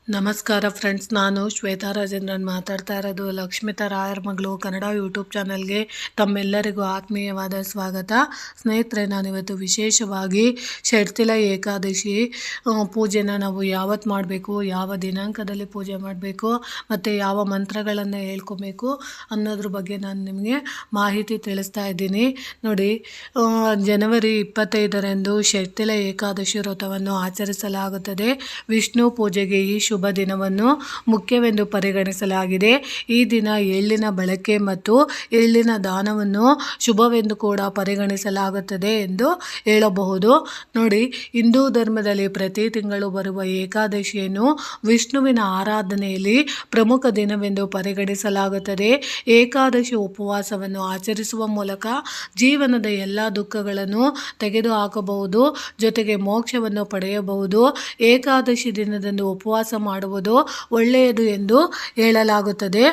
ನಮಸ್ಕಾರ ಫ್ರೆಂಡ್ಸ್, ನಾನು ಶ್ವೇತಾ ರಾಜೇಂದ್ರನ್ ಮಾತಾಡ್ತಾ ಇರೋದು. ಲಕ್ಷ್ಮಿತಾ ರಾಯರ್ ಮಗಳು ಕನ್ನಡ ಯೂಟ್ಯೂಬ್ ಚಾನಲ್ಗೆ ತಮ್ಮೆಲ್ಲರಿಗೂ ಆತ್ಮೀಯವಾದ ಸ್ವಾಗತ. ಸ್ನೇಹಿತರೆ, ನಾನಿವತ್ತು ವಿಶೇಷವಾಗಿ ಷಟ್ತಿಲ ಏಕಾದಶಿ ಪೂಜೆನ ನಾವು ಯಾವತ್ತು ಮಾಡಬೇಕು, ಯಾವ ದಿನಾಂಕದಲ್ಲಿ ಪೂಜೆ ಮಾಡಬೇಕು ಮತ್ತು ಯಾವ ಮಂತ್ರಗಳನ್ನು ಹೇಳ್ಕೊಬೇಕು ಅನ್ನೋದ್ರ ಬಗ್ಗೆ ನಾನು ನಿಮಗೆ ಮಾಹಿತಿ ತಿಳಿಸ್ತಾ ಇದ್ದೀನಿ. ನೋಡಿ, ಜನವರಿ 25ರಂದು ಷಟ್ತಿಲ ಏಕಾದಶಿ ವ್ರತವನ್ನು ಆಚರಿಸಲಾಗುತ್ತದೆ. ವಿಷ್ಣು ಪೂಜೆಗೆ ಈ ಶುಭ ದಿನವನ್ನು ಮುಖ್ಯವೆಂದು ಪರಿಗಣಿಸಲಾಗಿದೆ. ಈ ದಿನ ಎಳ್ಳಿನ ಬಳಕೆ ಮತ್ತು ಎಳ್ಳಿನ ದಾನವನ್ನು ಶುಭವೆಂದು ಕೂಡ ಪರಿಗಣಿಸಲಾಗುತ್ತದೆ ಎಂದು ಹೇಳಬಹುದು. ನೋಡಿ, ಹಿಂದೂ ಧರ್ಮದಲ್ಲಿ ಪ್ರತಿ ತಿಂಗಳು ಬರುವ ಏಕಾದಶಿಯನ್ನು ವಿಷ್ಣುವಿನ ಆರಾಧನೆಯಲ್ಲಿ ಪ್ರಮುಖ ದಿನವೆಂದು ಪರಿಗಣಿಸಲಾಗುತ್ತದೆ. ಏಕಾದಶಿ ಉಪವಾಸವನ್ನು ಆಚರಿಸುವ ಮೂಲಕ ಜೀವನದ ಎಲ್ಲ ದುಃಖಗಳನ್ನು ತೆಗೆದುಹಾಕಬಹುದು, ಜೊತೆಗೆ ಮೋಕ್ಷವನ್ನು ಪಡೆಯಬಹುದು. ಏಕಾದಶಿ ದಿನದಂದು ಉಪವಾಸ ಮಾಡುವುದು ಒಳ್ಳೆಯದು ಎಂದು ಹೇಳಲಾಗುತ್ತದೆ.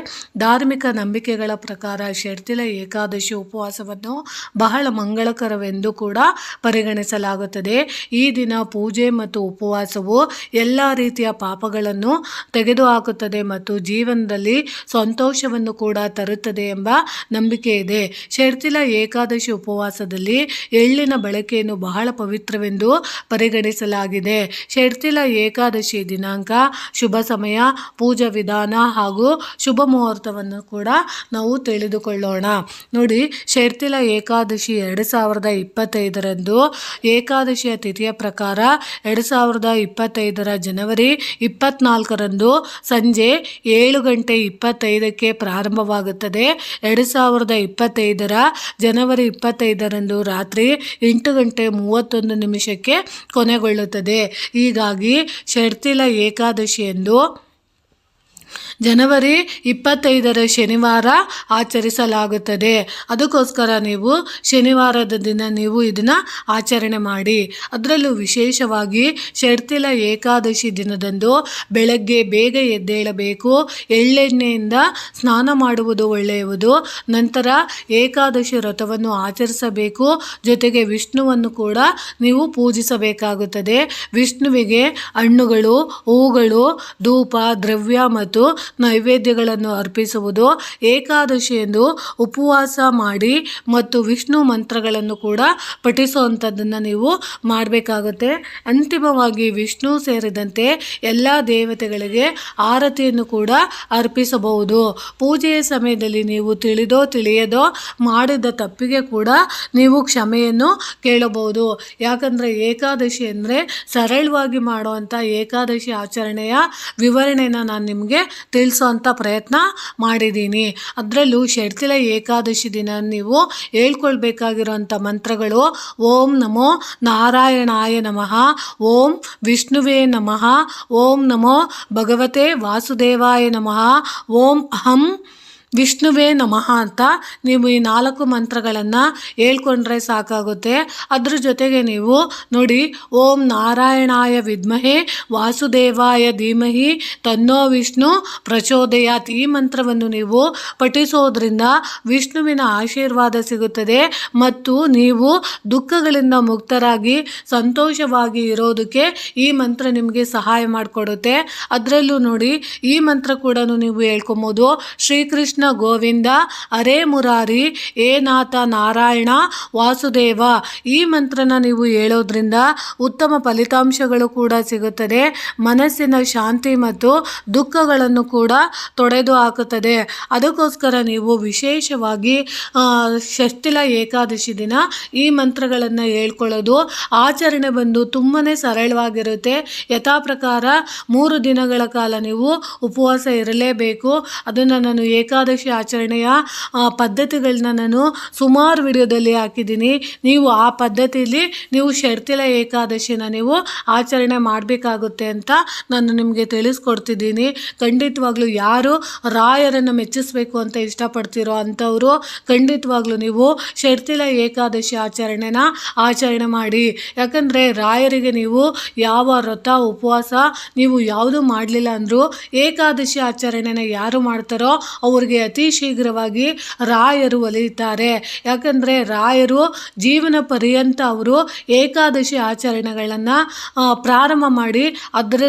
ಧಾರ್ಮಿಕ ನಂಬಿಕೆಗಳ ಪ್ರಕಾರ ಷಟ್ತಿಲ ಏಕಾದಶಿ ಉಪವಾಸವನ್ನು ಬಹಳ ಮಂಗಳಕರವೆಂದು ಕೂಡ ಪರಿಗಣಿಸಲಾಗುತ್ತದೆ. ಈ ದಿನ ಪೂಜೆ ಮತ್ತು ಉಪವಾಸವು ಎಲ್ಲ ರೀತಿಯ ಪಾಪಗಳನ್ನು ತೆಗೆದುಹಾಕುತ್ತದೆ ಮತ್ತು ಜೀವನದಲ್ಲಿ ಸಂತೋಷವನ್ನು ಕೂಡ ತರುತ್ತದೆ ಎಂಬ ನಂಬಿಕೆ ಇದೆ. ಷಟ್ತಿಲ ಏಕಾದಶಿ ಉಪವಾಸದಲ್ಲಿ ಎಳ್ಳಿನ ಬಳಕೆಯನ್ನು ಬಹಳ ಪವಿತ್ರವೆಂದು ಪರಿಗಣಿಸಲಾಗಿದೆ. ಷಟ್ತಿಲ ಏಕಾದಶಿ ದಿನಾಂಕ, ಶುಭ ಸಮಯ, ಪೂಜಾ ವಿಧಾನ ಹಾಗೂ ಶುಭ ಮುಹೂರ್ತವನ್ನು ಕೂಡ ನಾವು ತಿಳಿದುಕೊಳ್ಳೋಣ. ನೋಡಿ, ಷಟ್ತಿಲ ಏಕಾದಶಿ 2025ರಂದು ಏಕಾದಶಿಯ ತಿಥಿಯ ಪ್ರಕಾರ 2025ರ ಜನವರಿ 24ರಂದು ಸಂಜೆ 7:25ಕ್ಕೆ ಪ್ರಾರಂಭವಾಗುತ್ತದೆ. 2025ರ ಜನವರಿ 25ರಂದು ರಾತ್ರಿ 8:31ಕ್ಕೆ ಕೊನೆಗೊಳ್ಳುತ್ತದೆ. ಹೀಗಾಗಿ ಷಟ್ತಿಲ ಏಕಾದಶಿಯಂದು ಜನವರಿ 25ರ ಶನಿವಾರ ಆಚರಿಸಲಾಗುತ್ತದೆ. ಅದಕ್ಕೋಸ್ಕರ ನೀವು ಶನಿವಾರದ ದಿನ ನೀವು ಇದನ್ನು ಆಚರಣೆ ಮಾಡಿ. ಅದರಲ್ಲೂ ವಿಶೇಷವಾಗಿ ಷಟ್ತಿಲ ಏಕಾದಶಿ ದಿನದಂದು ಬೆಳಗ್ಗೆ ಬೇಗ ಎದ್ದೇಳಬೇಕು. ಎಳ್ಳೆಣ್ಣೆಯಿಂದ ಸ್ನಾನ ಮಾಡುವುದು ಒಳ್ಳೆಯದು. ನಂತರ ಏಕಾದಶಿ ವ್ರತವನ್ನು ಆಚರಿಸಬೇಕು. ಜೊತೆಗೆ ವಿಷ್ಣುವನ್ನು ಕೂಡ ನೀವು ಪೂಜಿಸಬೇಕಾಗುತ್ತದೆ. ವಿಷ್ಣುವಿಗೆ ಹಣ್ಣುಗಳು, ಹೂಗಳು, ಧೂಪ, ದ್ರವ್ಯ ಮತ್ತು ನೈವೇದ್ಯಗಳನ್ನು ಅರ್ಪಿಸುವುದು. ಏಕಾದಶಿಯಂದು ಉಪವಾಸ ಮಾಡಿ ಮತ್ತು ವಿಷ್ಣು ಮಂತ್ರಗಳನ್ನು ಕೂಡ ಪಠಿಸುವಂಥದ್ದನ್ನು ನೀವು ಮಾಡಬೇಕಾಗುತ್ತೆ. ಅಂತಿಮವಾಗಿ ವಿಷ್ಣು ಸೇರಿದಂತೆ ಎಲ್ಲ ದೇವತೆಗಳಿಗೆ ಆರತಿಯನ್ನು ಕೂಡ ಅರ್ಪಿಸಬಹುದು. ಪೂಜೆಯ ಸಮಯದಲ್ಲಿ ನೀವು ತಿಳಿದೋ ತಿಳಿಯದೋ ಮಾಡಿದ ತಪ್ಪಿಗೆ ಕೂಡ ನೀವು ಕ್ಷಮೆಯನ್ನು ಕೇಳಬಹುದು. ಯಾಕಂದರೆ ಏಕಾದಶಿ ಅಂದರೆ ಸರಳವಾಗಿ ಮಾಡುವಂಥ ಏಕಾದಶಿ ಆಚರಣೆಯ ವಿವರಣೆನ ನಾನು ನಿಮಗೆ ತಿಳಿಸೋವಂಥ ಪ್ರಯತ್ನ ಮಾಡಿದ್ದೀನಿ. ಅದರಲ್ಲೂ ಷಟ್ತಿಲ ಏಕಾದಶಿ ದಿನ ನೀವು ಹೇಳ್ಕೊಳ್ಬೇಕಾಗಿರೋಂಥ ಮಂತ್ರಗಳು: ಓಂ ನಮೋ ನಾರಾಯಣಾಯ ನಮಃ, ಓಂ ವಿಷ್ಣುವೇ ನಮಃ, ಓಂ ನಮೋ ಭಗವತೆ ವಾಸುದೇವಾಯ ನಮಃ, ಓಂ ಅಹಂ ವಿಷ್ಣುವೇ ನಮಃ ಅಂತ ನೀವು ಈ 4 ಮಂತ್ರಗಳನ್ನು ಹೇಳ್ಕೊಂಡ್ರೆ ಸಾಕಾಗುತ್ತೆ. ಅದ್ರ ಜೊತೆಗೆ ನೀವು ನೋಡಿ, ಓಂ ನಾರಾಯಣಾಯ ವಿದ್ಮಹೇ ವಾಸುದೇವಾಯ ಧೀಮಹಿ ತನ್ನೋ ವಿಷ್ಣು ಪ್ರಚೋದಯಾತ್, ಈ ಮಂತ್ರವನ್ನು ನೀವು ಪಠಿಸೋದ್ರಿಂದ ವಿಷ್ಣುವಿನ ಆಶೀರ್ವಾದ ಸಿಗುತ್ತದೆ ಮತ್ತು ನೀವು ದುಃಖಗಳಿಂದ ಮುಕ್ತರಾಗಿ ಸಂತೋಷವಾಗಿ ಇರೋದಕ್ಕೆ ಈ ಮಂತ್ರ ನಿಮಗೆ ಸಹಾಯ ಮಾಡಿಕೊಡುತ್ತೆ. ಅದರಲ್ಲೂ ನೋಡಿ, ಈ ಮಂತ್ರ ಕೂಡ ನೀವು ಹೇಳ್ಕೊಬೋದು: ಶ್ರೀಕೃಷ್ಣ ಗೋವಿಂದ ಹರೇ ಮುರಾರಿ ಹೇ ನಾಥ ನಾರಾಯಣ ವಾಸುದೇವ. ಈ ಮಂತ್ರನ ನೀವು ಹೇಳೋದ್ರಿಂದ ಉತ್ತಮ ಫಲಿತಾಂಶಗಳು ಕೂಡ ಸಿಗುತ್ತದೆ. ಮನಸ್ಸಿನ ಶಾಂತಿ ಮತ್ತು ದುಃಖಗಳನ್ನು ಕೂಡ ತೊಡೆದು ಹಾಕುತ್ತದೆ. ಅದಕ್ಕೋಸ್ಕರ ನೀವು ವಿಶೇಷವಾಗಿ ಷಟ್ತಿಲ ಏಕಾದಶಿ ದಿನ ಈ ಮಂತ್ರಗಳನ್ನು ಹೇಳ್ಕೊಳ್ಳೋದು. ಆಚರಣೆ ಬಂದು ತುಂಬಾ ಸರಳವಾಗಿರುತ್ತೆ. ಯಥಾ ಪ್ರಕಾರ 3 ದಿನಗಳ ಕಾಲ ನೀವು ಉಪವಾಸ ಇರಲೇಬೇಕು. ಅದನ್ನು ನಾನು ಏಕಾದಶಿ ಏಕಾದಶಿ ಆಚರಣೆಯ ಪದ್ಧತಿಗಳನ್ನ ನಾನು ಸುಮಾರು ವಿಡಿಯೋದಲ್ಲಿ ಹಾಕಿದ್ದೀನಿ. ನೀವು ಆ ಪದ್ಧತಿಯಲ್ಲಿ ನೀವು ಷಡ್ತಿಲ ಏಕಾದಶಿನ ನೀವು ಆಚರಣೆ ಮಾಡಬೇಕಾಗುತ್ತೆ ಅಂತ ನಾನು ನಿಮಗೆ ತಿಳಿಸ್ಕೊಡ್ತಿದ್ದೀನಿ. ಖಂಡಿತವಾಗ್ಲೂ ಯಾರು ರಾಯರನ್ನು ಮೆಚ್ಚಿಸ್ಬೇಕು ಅಂತ ಇಷ್ಟಪಡ್ತಿರೋ ಅಂಥವರು ಖಂಡಿತವಾಗ್ಲೂ ನೀವು ಷಡ್ತಿಲ ಏಕಾದಶಿ ಆಚರಣೆ ಮಾಡಿ. ಯಾಕಂದರೆ ರಾಯರಿಗೆ ನೀವು ಯಾವ ವ್ರತ ಉಪವಾಸ ನೀವು ಯಾವುದು ಮಾಡಲಿಲ್ಲ ಅಂದರೂ ಏಕಾದಶಿ ಆಚರಣೆನ ಯಾರು ಮಾಡ್ತಾರೋ ಅವ್ರಿಗೆ ಅತಿ ಶೀಘ್ರವಾಗಿ ರಾಯರು ಒಲಿಯುತ್ತಾರೆ. ಯಾಕಂದರೆ ರಾಯರು ಜೀವನ ಪರ್ಯಂತ ಅವರು ಏಕಾದಶಿ ಆಚರಣೆಗಳನ್ನು ಪ್ರಾರಂಭ ಮಾಡಿ ಅದರ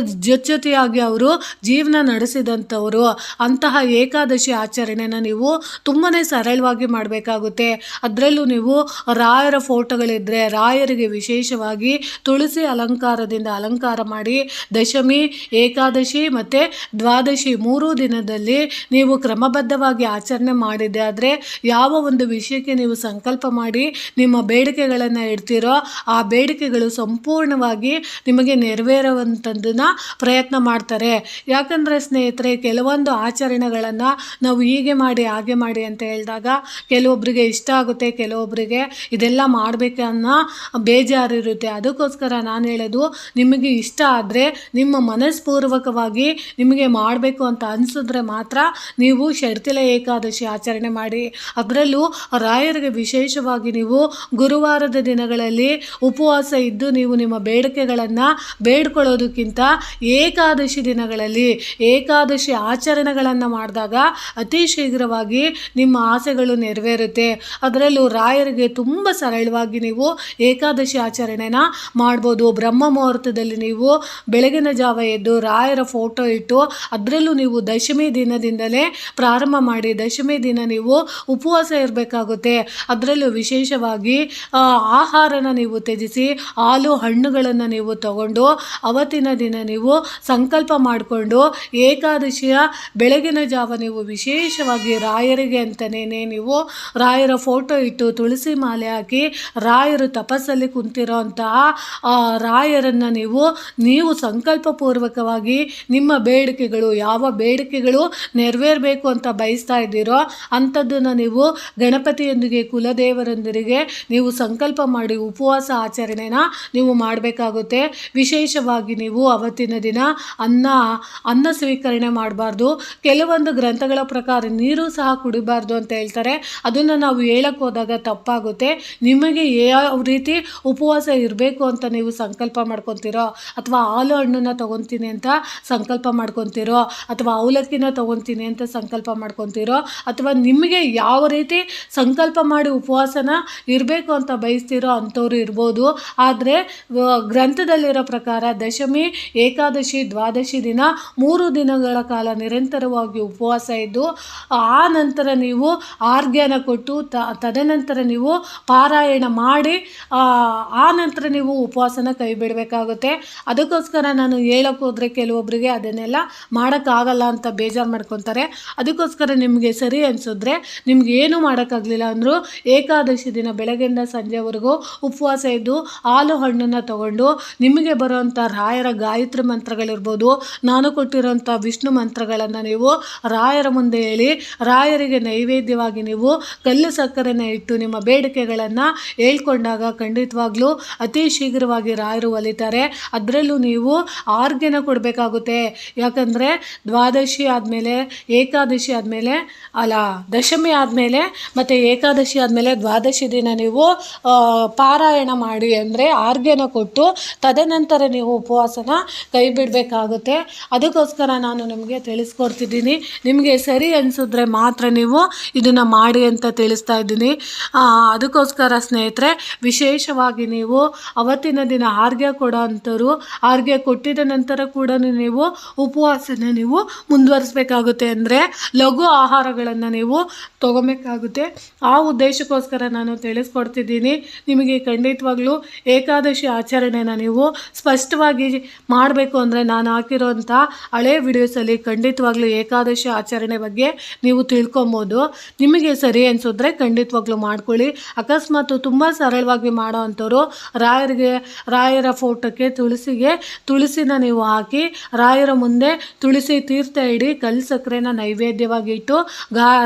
ಜೊತೆಯಾಗಿ ಅವರು ಜೀವನ ನಡೆಸಿದಂಥವರು. ಅಂತಹ ಏಕಾದಶಿ ಆಚರಣೆನ ನೀವು ತುಂಬಾ ಸರಳವಾಗಿ ಮಾಡಬೇಕಾಗುತ್ತೆ. ಅದರಲ್ಲೂ ನೀವು ರಾಯರ ಫೋಟೋಗಳಿದ್ದರೆ ರಾಯರಿಗೆ ವಿಶೇಷವಾಗಿ ತುಳಸಿ ಅಲಂಕಾರದಿಂದ ಅಲಂಕಾರ ಮಾಡಿ ದಶಮಿ, ಏಕಾದಶಿ ಮತ್ತು ದ್ವಾದಶಿ 3 ದಿನದಲ್ಲಿ ನೀವು ಕ್ರಮಬದ್ಧವಾಗಿ ಆಚರಣೆ ಮಾಡಿದ್ದೆ ಆದರೆ ಯಾವ ಒಂದು ವಿಷಯಕ್ಕೆ ನೀವು ಸಂಕಲ್ಪ ಮಾಡಿ ನಿಮ್ಮ ಬೇಡಿಕೆಗಳನ್ನು ಇಡ್ತೀರೋ ಆ ಬೇಡಿಕೆಗಳು ಸಂಪೂರ್ಣವಾಗಿ ನಿಮಗೆ ನೆರವೇರುವಂಥದ್ದನ್ನು ಪ್ರಯತ್ನ ಮಾಡ್ತಾರೆ. ಯಾಕಂದರೆ ಸ್ನೇಹಿತರೆ, ಕೆಲವೊಂದು ಆಚರಣೆಗಳನ್ನು ನಾವು ಹೀಗೆ ಮಾಡಿ ಹಾಗೆ ಮಾಡಿ ಅಂತ ಹೇಳಿದಾಗ ಕೆಲವೊಬ್ಬರಿಗೆ ಇಷ್ಟ ಆಗುತ್ತೆ, ಕೆಲವೊಬ್ಬರಿಗೆ ಇದೆಲ್ಲ ಮಾಡಬೇಕನ್ನೋ ಬೇಜಾರಿರುತ್ತೆ. ಅದಕ್ಕೋಸ್ಕರ ನಾನು ಹೇಳೋದು, ನಿಮಗೆ ಇಷ್ಟ ಆದರೆ ನಿಮ್ಮ ಮನಸ್ಪೂರ್ವಕವಾಗಿ ನಿಮಗೆ ಮಾಡಬೇಕು ಅಂತ ಅನಿಸಿದ್ರೆ ಮಾತ್ರ ನೀವು ಷಡ್ತಿಲ ಏಕಾದಶಿ ಆಚರಣೆ ಮಾಡಿ. ಅದರಲ್ಲೂ ರಾಯರಿಗೆ ವಿಶೇಷವಾಗಿ ನೀವು ಗುರುವಾರದ ದಿನಗಳಲ್ಲಿ ಉಪವಾಸ ಇದ್ದು ನೀವು ನಿಮ್ಮ ಬೇಡಿಕೆಗಳನ್ನು ಬೇಡ್ಕೊಳ್ಳೋದಕ್ಕಿಂತ ಏಕಾದಶಿ ದಿನಗಳಲ್ಲಿ ಏಕಾದಶಿ ಆಚರಣೆಗಳನ್ನು ಮಾಡಿದಾಗ ಅತಿ ಶೀಘ್ರವಾಗಿ ನಿಮ್ಮ ಆಸೆಗಳು ನೆರವೇರುತ್ತೆ. ಅದರಲ್ಲೂ ರಾಯರಿಗೆ ತುಂಬ ಸರಳವಾಗಿ ನೀವು ಏಕಾದಶಿ ಆಚರಣೆನ ಮಾಡ್ಬೋದು. ಬ್ರಹ್ಮ ಮುಹೂರ್ತದಲ್ಲಿ ನೀವು ಬೆಳಗಿನ ಜಾವ ಎದ್ದು ರಾಯರ ಫೋಟೋ ಇಟ್ಟು ಅದರಲ್ಲೂ ನೀವು ದಶಮಿ ದಿನದಿಂದಲೇ ಪ್ರಾರಂಭ ಮಾಡಿ. ದಶಮಿ ದಿನ ನೀವು ಉಪವಾಸ ಇರಬೇಕಾಗುತ್ತೆ. ಅದರಲ್ಲೂ ವಿಶೇಷವಾಗಿ ಆಹಾರನ ನೀವು ತ್ಯಜಿಸಿ ಹಾಲು ಹಣ್ಣುಗಳನ್ನು ನೀವು ತಗೊಂಡು ಅವತ್ತಿನ ದಿನ ನೀವು ಸಂಕಲ್ಪ ಮಾಡಿಕೊಂಡು ಏಕಾದಶಿಯ ಬೆಳಗಿನ ಜಾವ ನೀವು ವಿಶೇಷವಾಗಿ ರಾಯರಿಗೆ ಅಂತಲೇ ನೀವು ರಾಯರ ಫೋಟೋ ಇಟ್ಟು ತುಳಸಿ ಮಾಲೆ ಹಾಕಿ ರಾಯರು ತಪಸ್ಸಲ್ಲಿ ಕುಂತಿರೋ ಅಂತಹ ರಾಯರನ್ನು ನೀವು ಸಂಕಲ್ಪಪೂರ್ವಕವಾಗಿ ನಿಮ್ಮ ಬೇಡಿಕೆಗಳು ಯಾವ ಬೇಡಿಕೆಗಳು ನೆರವೇರಬೇಕು ಅಂತ ಬಯಸ್ತಾ ಇದ್ದೀರೋ ಅಂಥದ್ದನ್ನು ನೀವು ಗಣಪತಿಯೊಂದಿಗೆ ಕುಲದೇವರೊಂದಿಗೆ ನೀವು ಸಂಕಲ್ಪ ಮಾಡಿ ಉಪವಾಸ ಆಚರಣೆನ ನೀವು ಮಾಡಬೇಕಾಗುತ್ತೆ. ವಿಶೇಷವಾಗಿ ನೀವು ಅವತ್ತಿನ ದಿನ ಅನ್ನ ಸ್ವೀಕರಣೆ ಮಾಡಬಾರ್ದು. ಕೆಲವೊಂದು ಗ್ರಂಥಗಳ ಪ್ರಕಾರ ನೀರು ಸಹ ಕುಡಿಬಾರ್ದು ಅಂತ ಹೇಳ್ತಾರೆ. ಅದನ್ನು ನಾವು ಹೇಳಕ್ಕೆ ಹೋದಾಗ ತಪ್ಪಾಗುತ್ತೆ. ನಿಮಗೆ ಯಾವ ರೀತಿ ಉಪವಾಸ ಇರಬೇಕು ಅಂತ ನೀವು ಸಂಕಲ್ಪ ಮಾಡ್ಕೊತೀರೋ ಅಥವಾ ಹಾಲು ಹಣ್ಣನ್ನು ತೊಗೊತೀನಿ ಅಂತ ಸಂಕಲ್ಪ ಮಾಡ್ಕೊತೀರೋ ಅಥವಾ ಅವಲಕ್ಕಿನ ತೊಗೊತೀನಿ ಅಂತ ಸಂಕಲ್ಪ ಮಾಡ್ಕೊತೀರೋ ಅಥವಾ ನಿಮಗೆ ಯಾವ ರೀತಿ ಸಂಕಲ್ಪ ಮಾಡಿ ಉಪವಾಸನ ಇರಬೇಕು ಅಂತ ಬಯಸ್ತೀರೋ ಅಂಥವ್ರು ಇರ್ಬೋದು. ಆದರೆ ಗ್ರಂಥದಲ್ಲಿರೋ ಪ್ರಕಾರ ದಶಮಿ, ಏಕಾದಶಿ, ದ್ವಾದಶಿ ದಿನ 3 ದಿನಗಳ ಕಾಲ ನಿರಂತರವಾಗಿ ಉಪವಾಸ ಇದ್ದು ಆ ನಂತರ ನೀವು ಆರ್ಘ್ಯನ ಕೊಟ್ಟು ತದನಂತರ ನೀವು ಪಾರಾಯಣ ಮಾಡಿ ಆ ನಂತರ ನೀವು ಉಪವಾಸನ ಕೈ ಬಿಡಬೇಕಾಗುತ್ತೆ. ಅದಕ್ಕೋಸ್ಕರ ನಾನು ಹೇಳೋಕ್ಕೆ ಹೋದರೆ ಕೆಲವೊಬ್ಬರಿಗೆ ಅದನ್ನೆಲ್ಲ ಮಾಡೋಕ್ಕಾಗಲ್ಲ ಅಂತ ಬೇಜಾರು ಮಾಡ್ಕೊತಾರೆ. ಅದಕ್ಕೋಸ್ಕರ ನಿಮಗೆ ಸರಿ ಅನಿಸಿದ್ರೆ ನಿಮ್ಗೆ ಏನು ಮಾಡೋಕ್ಕಾಗಲಿಲ್ಲ ಅಂದರೂ ಏಕಾದಶಿ ದಿನ ಬೆಳಗ್ಗೆಯಿಂದ ಸಂಜೆವರೆಗೂ ಉಪವಾಸ ಇದ್ದು ಹಾಲು ಹಣ್ಣನ್ನು ತಗೊಂಡು ನಿಮಗೆ ಬರುವಂಥ ರಾಯರ ಗಾಯತ್ರಿ ಮಂತ್ರಗಳಿರ್ಬೋದು, ನಾನು ಕೊಟ್ಟಿರೋಂಥ ವಿಷ್ಣು ಮಂತ್ರಗಳನ್ನು ನೀವು ರಾಯರ ಮುಂದೆ ಹೇಳಿ ರಾಯರಿಗೆ ನೈವೇದ್ಯವಾಗಿ ನೀವು ಕಲ್ಲು ಸಕ್ಕರೆನ ಇಟ್ಟು ನಿಮ್ಮ ಬೇಡಿಕೆಗಳನ್ನು ಹೇಳ್ಕೊಂಡಾಗ ಖಂಡಿತವಾಗ್ಲೂ ಅತಿ ಶೀಘ್ರವಾಗಿ ರಾಯರು ಒಲಿತಾರೆ. ಅದರಲ್ಲೂ ನೀವು ಆರ್ಘ್ಯನ ಕೊಡಬೇಕಾಗುತ್ತೆ. ಯಾಕಂದರೆ ದ್ವಾದಶಿ ಆದಮೇಲೆ ಏಕಾದಶಿ ಆದಮೇಲೆ ದಶಮಿ ಆದಮೇಲೆ ಮತ್ತು ಏಕಾದಶಿ ಆದಮೇಲೆ ದ್ವಾದಶಿ ದಿನ ನೀವು ಪಾರಾಯಣ ಮಾಡಿ ಅಂದರೆ ಆರ್ಘ್ಯನ ಕೊಟ್ಟು ತದನಂತರ ನೀವು ಉಪವಾಸನ ಕೈ ಬಿಡಬೇಕಾಗುತ್ತೆ. ಅದಕ್ಕೋಸ್ಕರ ನಾನು ನಿಮಗೆ ತಿಳಿಸ್ಕೊಡ್ತಿದ್ದೀನಿ. ನಿಮಗೆ ಸರಿ ಅನಿಸಿದ್ರೆ ಮಾತ್ರ ನೀವು ಇದನ್ನು ಮಾಡಿ ಅಂತ ತಿಳಿಸ್ತಾ ಇದ್ದೀನಿ. ಅದಕ್ಕೋಸ್ಕರ ಸ್ನೇಹಿತರೆ, ವಿಶೇಷವಾಗಿ ನೀವು ಅವತ್ತಿನ ದಿನ ಆರ್ಘ್ಯ ಕೊಡೋ ಅಂಥವ್ರು ಆರ್ಘ್ಯ ಕೊಟ್ಟಿದ ನಂತರ ಕೂಡ ನೀವು ಉಪವಾಸನ ನೀವು ಮುಂದುವರಿಸಬೇಕಾಗುತ್ತೆ. ಅಂದರೆ ಲಘು ಆಹಾರಗಳನ್ನು ನೀವು ತೊಗೊಬೇಕಾಗುತ್ತೆ. ಆ ಉದ್ದೇಶಕ್ಕೋಸ್ಕರ ನಾನು ತಿಳಿಸ್ಕೊಡ್ತಿದ್ದೀನಿ. ನಿಮಗೆ ಖಂಡಿತವಾಗ್ಲೂ ಏಕಾದಶಿ ಆಚರಣೆನ ನೀವು ಸ್ಪಷ್ಟವಾಗಿ ಮಾಡಬೇಕು ಅಂದರೆ ನಾನು ಹಾಕಿರೋಂಥ ಹಳೆ ವಿಡಿಯೋಸಲ್ಲಿ ಖಂಡಿತವಾಗ್ಲೂ ಏಕಾದಶಿ ಆಚರಣೆ ಬಗ್ಗೆ ನೀವು ತಿಳ್ಕೊಬೋದು. ನಿಮಗೆ ಸರಿ ಅನಿಸಿದ್ರೆ ಖಂಡಿತವಾಗ್ಲೂ ಮಾಡ್ಕೊಳ್ಳಿ. ಅಕಸ್ಮಾತ್ ತುಂಬ ಸರಳವಾಗಿ ಮಾಡೋ ಅಂಥವ್ರು ರಾಯರ ಫೋಟೋಕ್ಕೆ ತುಳಸಿನ ನೀವು ಹಾಕಿ ರಾಯರ ಮುಂದೆ ತುಳಸಿ ತೀರ್ಥ ಇಡಿ ಕಲ್ಲು ಸಕ್ಕರೆನ ನೈವೇದ್ಯವಾಗಿ ಇಟ್ಟು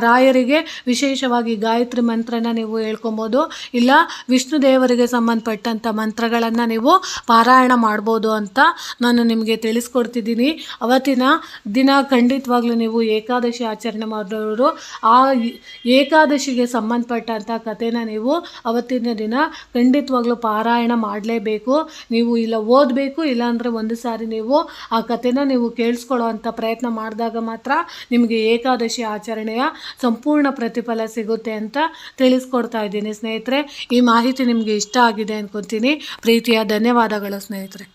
ರಾಯರಿಗೆ ವಿಶೇಷವಾಗಿ ಗಾಯತ್ರಿ ಮಂತ್ರನ ನೀವು ಹೇಳ್ಕೊಬೋದು, ಇಲ್ಲ ವಿಷ್ಣು ದೇವರಿಗೆ ಸಂಬಂಧಪಟ್ಟಂಥ ಮಂತ್ರಗಳನ್ನು ನೀವು ಪಾರಾಯಣ ಮಾಡ್ಬೋದು ಅಂತ ನಾನು ನಿಮಗೆ ತಿಳಿಸ್ಕೊಡ್ತಿದ್ದೀನಿ. ಅವತ್ತಿನ ದಿನ ಖಂಡಿತವಾಗ್ಲೂ ನೀವು ಏಕಾದಶಿ ಆಚರಣೆ ಮಾಡೋರು ಆ ಏಕಾದಶಿಗೆ ಸಂಬಂಧಪಟ್ಟಂಥ ಕಥೆನ ನೀವು ಅವತ್ತಿನ ದಿನ ಖಂಡಿತವಾಗ್ಲೂ ಪಾರಾಯಣ ಮಾಡಲೇಬೇಕು. ನೀವು ಇಲ್ಲ ಓದಬೇಕು, ಇಲ್ಲಾಂದರೆ ಒಂದು ಸಾರಿ ನೀವು ಆ ಕಥೆನ ನೀವು ಕೇಳಿಸ್ಕೊಳ್ಳೋ ಅಂಥ ಪ್ರಯತ್ನ ಮಾಡಿದಾಗ ಮಾತ್ರ ನಿಮಗೆ ಏಕಾದಶಿ ಆಚರಣೆಯ ಸಂಪೂರ್ಣ ಪ್ರತಿಫಲ ಸಿಗುತ್ತೆ ಅಂತ ತಿಳಿಸ್ಕೊಡ್ತಾ ಇದ್ದೀನಿ ಸ್ನೇಹಿತರೆ. ಈ ಮಾಹಿತಿ ನಿಮಗೆ ಇಷ್ಟ ಆಗಿದೆ ಅನ್ಕೊತೀನಿ. ಪ್ರೀತಿಯ ಧನ್ಯವಾದಗಳು ಸ್ನೇಹಿತರೆ.